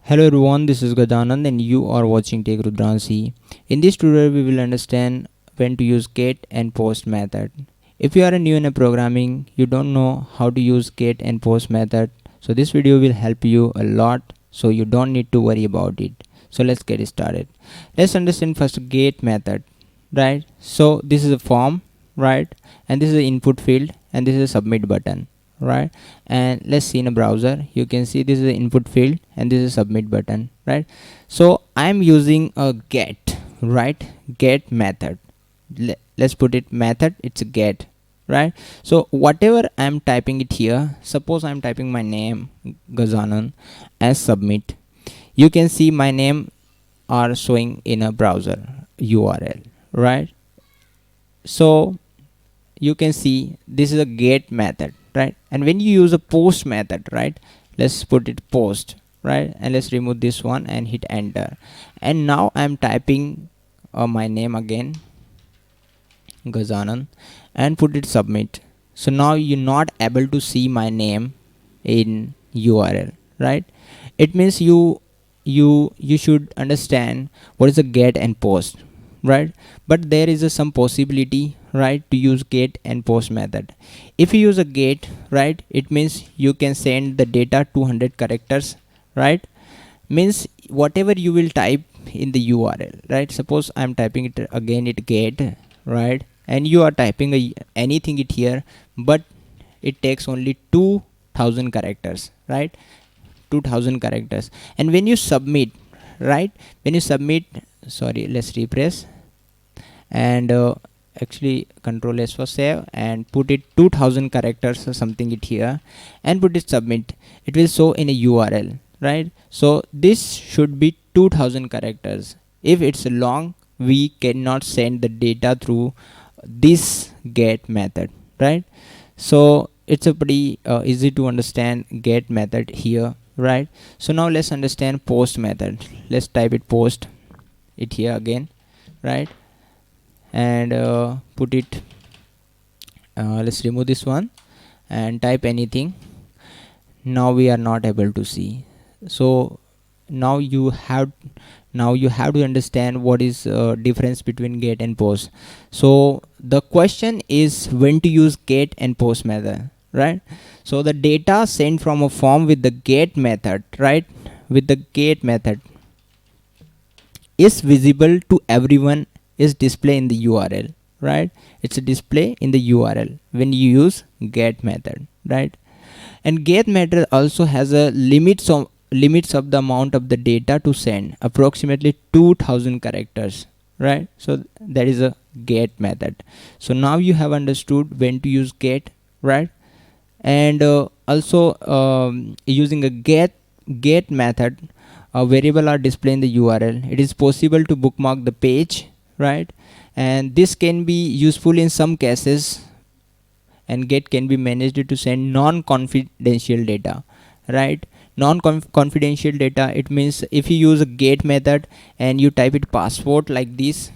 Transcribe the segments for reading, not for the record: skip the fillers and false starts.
Hello everyone, this is Gajanand and you are watching Take Rudransi. In this tutorial, we will understand when to use get and post method. If you are new in a programming, you don't know how to use get and post method. So this video will help you a lot, so you don't need to worry about it. So let's get started. Let's understand first get method, right? So this is a form, right? And this is the input field and this is a submit button, right? And let's see in a browser, you can see this is the input field and this is a submit button, right? So I'm using a get, right? Get method. Let's put it method, it's a get, right? So whatever I'm typing it here, suppose I'm typing my name Gazanan as submit, you can see my name are showing in a browser URL, right? So you can see this is a get method, right? And when you use a post method, right, let's put it post, right? And let's remove this one and hit enter. And now I'm typing my name again, Gazanan, and put it submit. So now you're not able to see my name in URL, right? It means you should understand what is a get and post, right? But there is some possibility, right, to use get and post method. If you use a get, right, it means you can send the data 200 characters, right? Means whatever you will type in the URL, right? Suppose I'm typing it again, it get, right? And you are typing anything it here, but it takes only 2000 characters, right? 2000 characters. And when you submit, right, when you submit, sorry, let's refresh and actually control S for save and put it 2000 characters or something it here and put it submit, it will show in a URL, right? So this should be 2000 characters. If it's long, we cannot send the data through this get method, right? So it's a pretty easy to understand get method here, right? So now let's understand post method. Let's type it post it here again, right? And put it let's remove this one and type anything. Now we are not able to see. So now you have to understand what is difference between get and post. So the question is when to use get and post method, right? So the data sent from a form with the get method, right, with the get method is visible to everyone, is display in the URL, right? It's a display in the URL when you use get method, right? And get method also has a limits of the amount of the data to send, approximately 2000 characters, right? So that is a get method. So now you have understood when to use get, right? And also using a get method, a variable are displayed in the URL. It is possible to bookmark the page, right? And this can be useful in some cases, and get can be managed to send non-confidential data, right? Non-confidential data, it means if you use a get method and you type it password like this,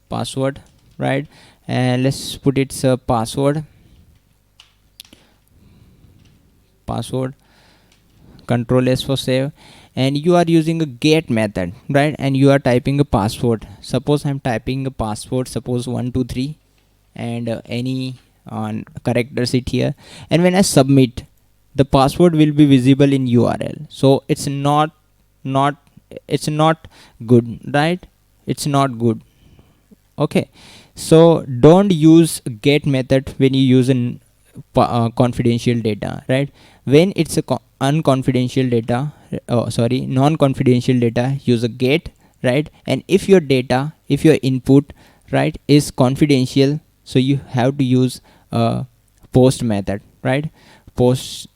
password, right? And let's put its password, control S for save, and you are using a get method, right? And you are typing a password. Suppose I'm typing a password, suppose 123 and any characters it here, and when I submit, the password will be visible in URL. So it's not good, right? It's not good. Okay, so don't use get method when you use an confidential data, right? When it's a unconfidential data, non-confidential data, use a get, right? And if your data, if your input, right, is confidential, so you have to use a post method, right? Post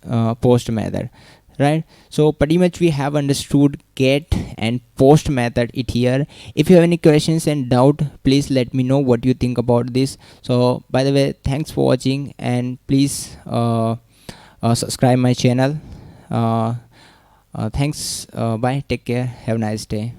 method, right? So pretty much we have understood get and post method it here. If you have any questions and doubt, please let me know what you think about this. So by the way, thanks for watching, and please subscribe my channel. Thanks, bye, take care, have a nice day.